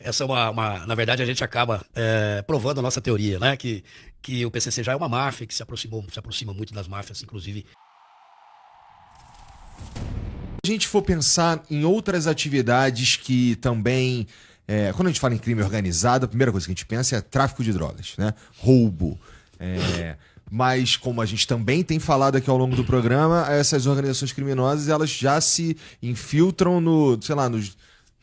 essa é na verdade, a gente acaba provando a nossa teoria, né? Que o PCC já é uma máfia, que se aproxima muito das máfias, inclusive. Se a gente for pensar em outras atividades que também... quando a gente fala em crime organizado, a primeira coisa que a gente pensa é tráfico de drogas, né? Roubo. Mas, como a gente também tem falado aqui ao longo do programa, essas organizações criminosas, elas já se infiltram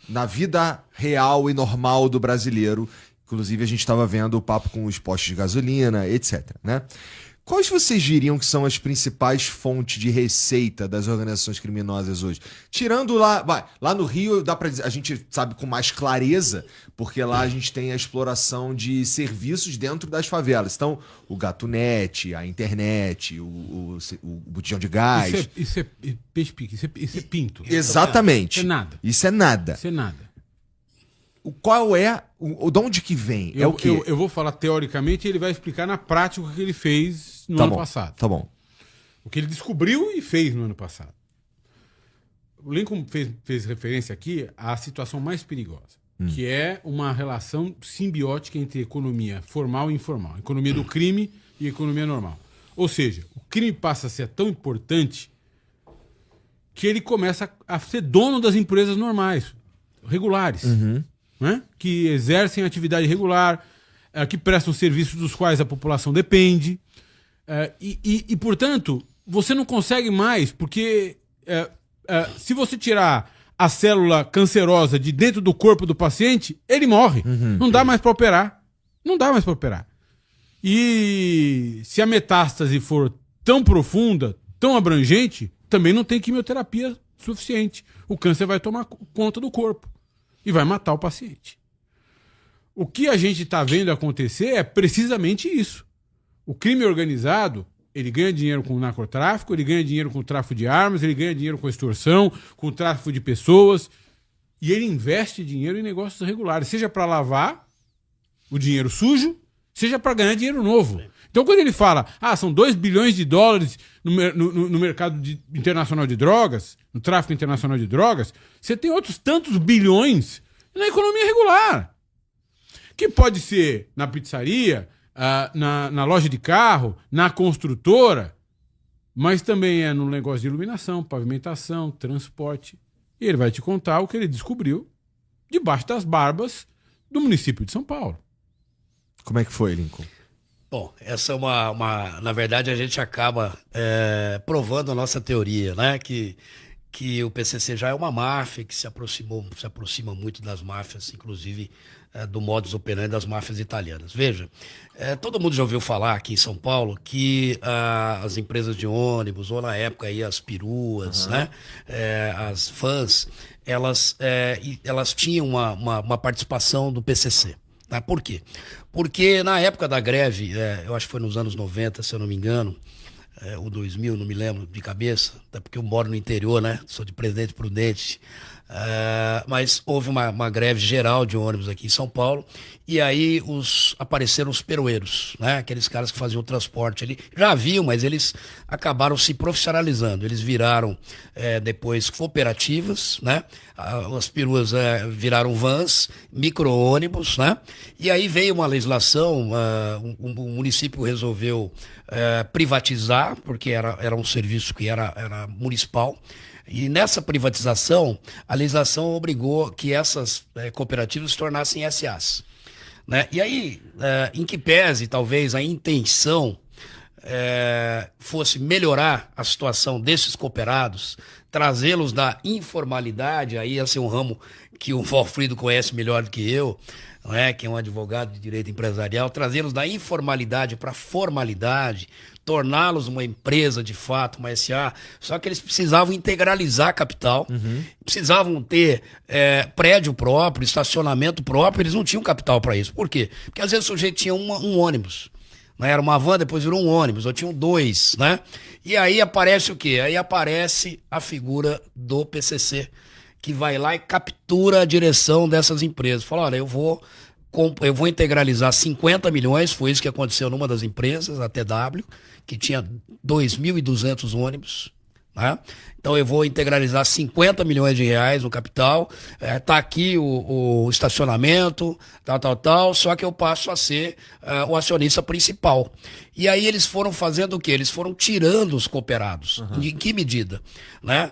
na vida real e normal do brasileiro. Inclusive, a gente estava vendo o papo com os postos de gasolina, etc, né? Quais vocês diriam que são as principais fontes de receita das organizações criminosas hoje? Tirando lá no Rio, dá pra dizer, a gente sabe com mais clareza, porque lá a gente tem a exploração de serviços dentro das favelas. Então, o gatunete, a internet, o botijão de gás. Isso é peixe-pique, isso é pinto. Exatamente. Isso é nada. Isso é nada. Isso é nada. Qual é, de onde que vem? É o quê? Eu vou falar teoricamente e ele vai explicar na prática o que ele fez no ano passado. Tá bom. O que ele descobriu e fez no ano passado. O Lincoln fez referência aqui à situação mais perigosa, que é uma relação simbiótica entre economia formal e informal. Economia do crime e economia normal. Ou seja, o crime passa a ser tão importante que ele começa a ser dono das empresas normais, regulares. Né? Que exercem atividade regular, que prestam serviços dos quais a população depende. Portanto, você não consegue mais, porque se você tirar a célula cancerosa de dentro do corpo do paciente, ele morre. Não dá mais para operar. Não dá mais para operar. E se a metástase for tão profunda, tão abrangente, também não tem quimioterapia suficiente. O câncer vai tomar conta do corpo e vai matar o paciente. O que a gente está vendo acontecer é precisamente isso. O crime organizado, ele ganha dinheiro com o narcotráfico, ele ganha dinheiro com o tráfico de armas, ele ganha dinheiro com a extorsão, com o tráfico de pessoas, e ele investe dinheiro em negócios regulares, seja para lavar o dinheiro sujo, seja para ganhar dinheiro novo. Então, quando ele fala, são 2 bilhões de dólares no mercado internacional de drogas, no tráfico internacional de drogas, você tem outros tantos bilhões na economia regular. Que pode ser na pizzaria, na loja de carro, na construtora, mas também é no negócio de iluminação, pavimentação, transporte. E ele vai te contar o que ele descobriu debaixo das barbas do município de São Paulo. Como é que foi, Lincoln? Bom, essa é na verdade, a gente acaba provando a nossa teoria, né? Que o PCC já é uma máfia, que se aproxima muito das máfias, inclusive do modus operandi das máfias italianas. Veja, todo mundo já ouviu falar aqui em São Paulo que as empresas de ônibus, ou na época aí as peruas, né? As vans, elas tinham uma participação do PCC. Tá? Por quê? Porque na época da greve, eu acho que foi nos anos 90, se eu não me engano, ou 2000, não me lembro de cabeça, até porque eu moro no interior, né? Sou de Presidente Prudente. Mas houve uma greve geral de ônibus aqui em São Paulo, e aí apareceram os peroeiros, né? Aqueles caras que faziam o transporte ali. Já haviam, mas eles acabaram se profissionalizando. Eles viraram depois cooperativas, né? As peruas viraram vans, micro-ônibus, né? E aí veio uma legislação, o município resolveu privatizar, porque era um serviço que era municipal. E nessa privatização, a legislação obrigou que essas cooperativas se tornassem SAs. Né? E aí, em que pese, talvez, a intenção fosse melhorar a situação desses cooperados, trazê-los da informalidade, aí ia ser um ramo que o Valfrido conhece melhor do que eu, né? Que é um advogado de direito empresarial, trazê-los da informalidade para a formalidade, torná-los uma empresa de fato, uma SA, só que eles precisavam integralizar capital, precisavam ter prédio próprio, estacionamento próprio, eles não tinham capital para isso. Por quê? Porque às vezes o sujeito tinha um ônibus, né? Era uma van, depois virou um ônibus, ou tinham 2, né? E aí aparece o quê? Aí aparece a figura do PCC, que vai lá e captura a direção dessas empresas. Fala, olha, eu vou integralizar 50 milhões, foi isso que aconteceu numa das empresas, a TW, que tinha 2.200 ônibus, né? Então eu vou integralizar 50 milhões de reais no capital, tá aqui o estacionamento, tal, só que eu passo a ser o acionista principal. E aí eles foram fazendo o quê? Eles foram tirando os cooperados. Em que medida? Né?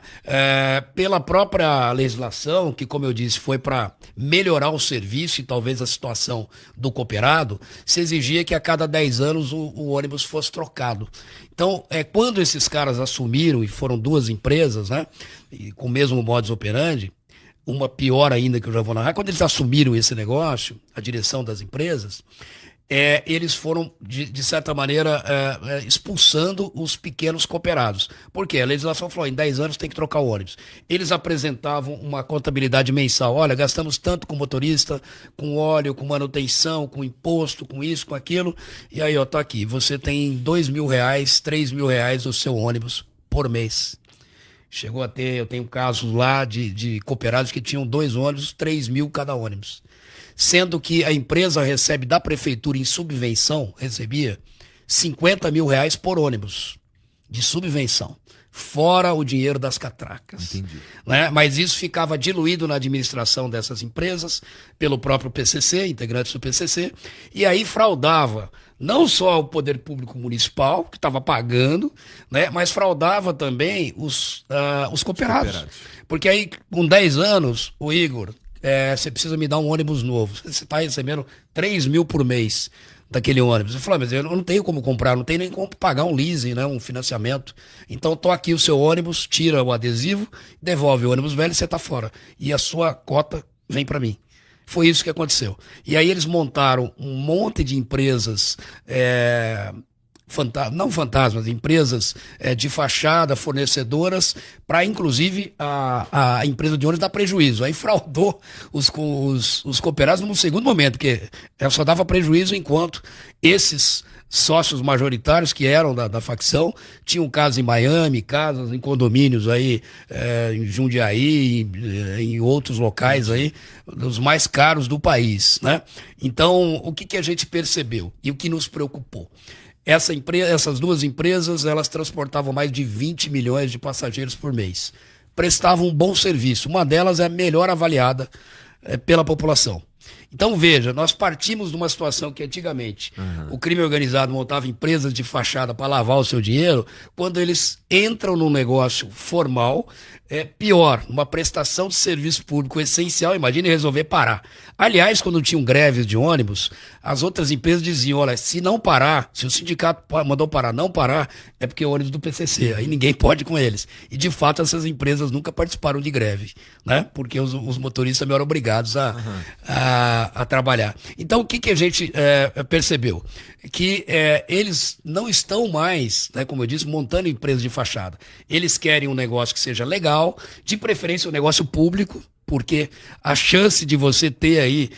Pela própria legislação, que como eu disse, foi para melhorar o serviço e talvez a situação do cooperado, se exigia que a cada 10 anos o ônibus fosse trocado. Então, quando esses caras assumiram, e foram 2 empresas, né, e com o mesmo modus operandi, uma pior ainda que eu já vou narrar, quando eles assumiram esse negócio, a direção das empresas, eles foram, de certa maneira, expulsando os pequenos cooperados. Por quê? A legislação falou, em 10 anos tem que trocar o ônibus. Eles apresentavam uma contabilidade mensal. Olha, gastamos tanto com motorista, com óleo, com manutenção, com imposto, com isso, com aquilo. E aí, ó, tá aqui. Você tem R$2.000, R$3.000 no seu ônibus por mês. Chegou a ter, eu tenho casos lá de cooperados que tinham 2 ônibus, 3.000 cada ônibus. Sendo que a empresa recebe da prefeitura em subvenção, recebia R$50 mil por ônibus de subvenção, fora o dinheiro das catracas. Entendi. Né? Mas isso ficava diluído na administração dessas empresas, pelo próprio PCC, integrantes do PCC, e aí fraudava não só o poder público municipal, que estava pagando, né, mas fraudava também os cooperados. Porque aí, com 10 anos, o Igor... você precisa me dar um ônibus novo. Você está recebendo 3.000 por mês daquele ônibus. Eu falei, mas eu não tenho como comprar, não tenho nem como pagar um leasing, né, um financiamento. Então, tô aqui o seu ônibus, tira o adesivo, devolve o ônibus velho e você está fora. E a sua cota vem para mim. Foi isso que aconteceu. E aí eles montaram um monte de empresas... não fantasmas, empresas de fachada, fornecedoras, para inclusive a empresa de ônibus dar prejuízo. Aí fraudou os cooperados num segundo momento, porque ela só dava prejuízo enquanto esses sócios majoritários que eram da facção tinham casas em Miami, casas em condomínios aí em Jundiaí, em outros locais aí, os mais caros do país, né? Então, o que a gente percebeu e o que nos preocupou? Essas 2 empresas, elas transportavam mais de 20 milhões de passageiros por mês. Prestavam um bom serviço. Uma delas é a melhor avaliada pela população. Então, veja, nós partimos de uma situação que antigamente o crime organizado montava empresas de fachada para lavar o seu dinheiro. Quando eles entram num negócio formal, pior, uma prestação de serviço público essencial, imagine resolver parar. Aliás, quando tinham greves de ônibus, as outras empresas diziam, olha, se não parar, se o sindicato mandou parar, não parar, é porque é o ônibus do PCC, aí ninguém pode com eles. E, de fato, essas empresas nunca participaram de greve, né? Porque os motoristas eram obrigados a trabalhar. Então, o que a gente percebeu? Que eles não estão mais, né, como eu disse, montando empresas de fachada. Eles querem um negócio que seja legal, de preferência um negócio público, porque a chance de você ter aí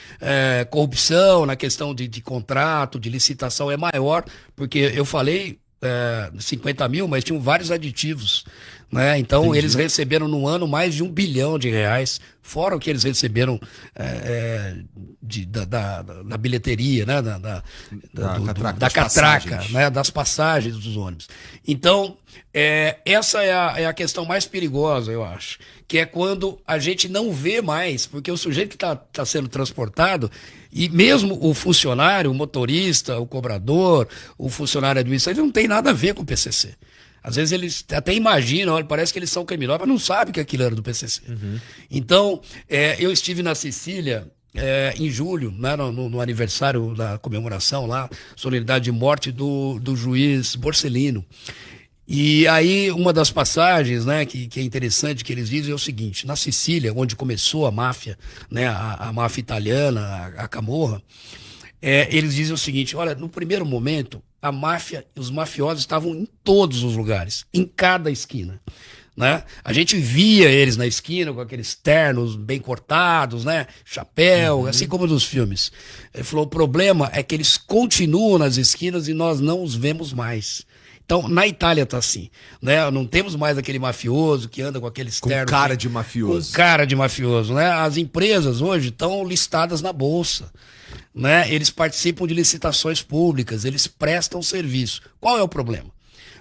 corrupção na questão de contrato, de licitação é maior, porque eu falei 50 mil, mas tinham vários aditivos, né? Então, entendi. Eles receberam no ano mais de R$1 bilhão, fora o que eles receberam da bilheteria, né? Da catraca, né? Das passagens dos ônibus. Então, essa é a questão mais perigosa, eu acho, que é quando a gente não vê mais, porque o sujeito que está sendo transportado, e mesmo o funcionário, o motorista, o cobrador, o funcionário administrativo, não tem nada a ver com o PCC. Às vezes eles até imaginam, olha, parece que eles são criminosos, mas não sabem que aquilo era do PCC. Então, eu estive na Sicília em julho, né, no aniversário da comemoração lá, solenidade de morte do juiz Borsellino. E aí, uma das passagens, né, que é interessante que eles dizem é o seguinte: na Sicília, onde começou a máfia, né, a máfia italiana, a Camorra, eles dizem o seguinte: olha, no primeiro momento, a máfia, os mafiosos estavam em todos os lugares, em cada esquina. Né? A gente via eles na esquina com aqueles ternos bem cortados, né? Chapéu, assim como nos filmes. Ele falou: o problema é que eles continuam nas esquinas e nós não os vemos mais. Então, na Itália tá assim, né? Não temos mais aquele mafioso que anda com aqueles ternos. Com cara de mafioso. Com cara de mafioso, né? As empresas hoje estão listadas na bolsa, né? Eles participam de licitações públicas, eles prestam serviço. Qual é o problema?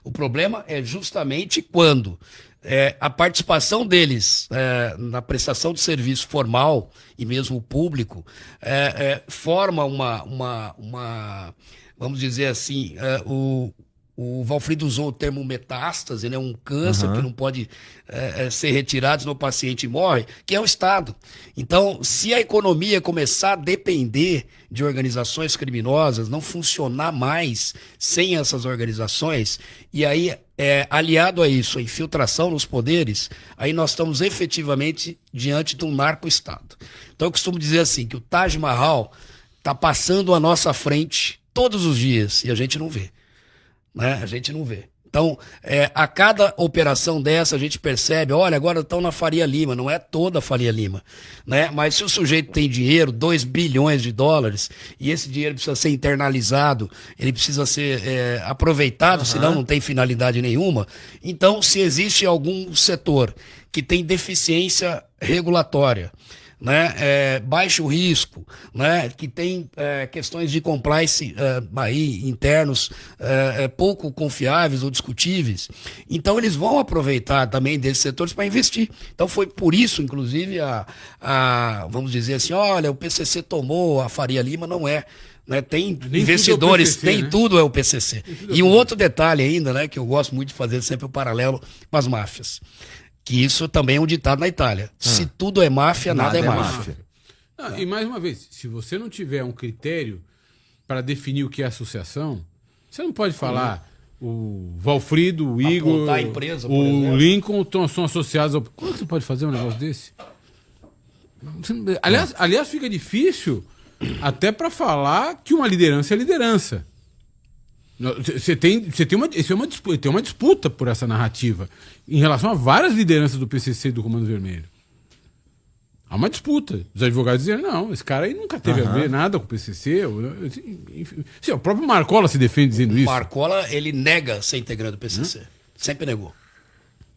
O problema é justamente quando a participação deles na prestação de serviço formal e mesmo público forma vamos dizer assim, o Valfrido usou o termo metástase, né? Um câncer que não pode ser retirado senão o paciente morre, que é o Estado. Então, se a economia começar a depender de organizações criminosas, não funcionar mais sem essas organizações, e aí, aliado a isso, a infiltração nos poderes, aí nós estamos efetivamente diante de um narco-Estado. Então, eu costumo dizer assim, que o Taj Mahal está passando à nossa frente todos os dias, e a gente não vê. Né? A gente não vê. Então, a cada operação dessa, a gente percebe, olha, agora estão na Faria Lima, não é toda a Faria Lima, né? Mas se o sujeito tem dinheiro, 2 bilhões de dólares, e esse dinheiro precisa ser internalizado, ele precisa ser aproveitado, senão não tem finalidade nenhuma. Então, se existe algum setor que tem deficiência regulatória, né, baixo risco, né, que tem questões de compliance aí, internos pouco confiáveis ou discutíveis, então eles vão aproveitar também desses setores para investir. Então foi por isso, inclusive, vamos dizer assim, olha, o PCC tomou a Faria Lima, não é. Né, tem nem investidores, tudo é o PCC, nem né? tudo é o PCC. E um outro detalhe ainda, né, que eu gosto muito de fazer sempre o paralelo com as máfias. Que isso também é um ditado na Itália. Se tudo é máfia, nada é máfia. Não, e mais uma vez, se você não tiver um critério para definir o que é associação, você não pode falar o Valfrido, o Igor, Apontar a empresa, por o exemplo. Lincoln são associados ao... Como é que você pode fazer um negócio desse? Aliás, fica difícil até para falar que uma liderança é liderança. Você tem uma disputa por essa narrativa em relação a várias lideranças do PCC e do Comando Vermelho. Há uma disputa. Os advogados dizem, não, esse cara aí nunca teve a ver nada com o PCC. Enfim, o próprio Marcola se defende dizendo isso. Marcola, ele nega ser integrante do PCC. Sempre negou.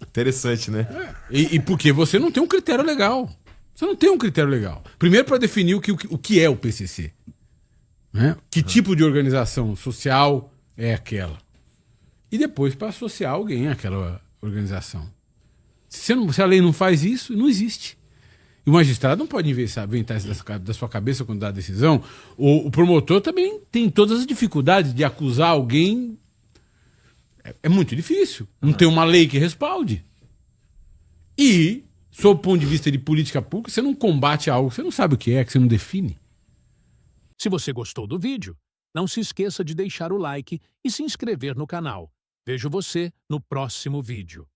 Interessante, né? E porque você não tem um critério legal. Você não tem um critério legal. Primeiro para definir o que é o PCC. Né? Que tipo de organização social é aquela. E depois para associar alguém àquela organização. Se a lei não faz isso, não existe. E o magistrado não pode inventar isso da sua cabeça quando dá a decisão. O promotor também tem todas as dificuldades de acusar alguém. É muito difícil. Não tem uma lei que respalde. E, sob o ponto de vista de política pública, você não combate algo que você não sabe o que você não define. Se você gostou do vídeo, não se esqueça de deixar o like e se inscrever no canal. Vejo você no próximo vídeo.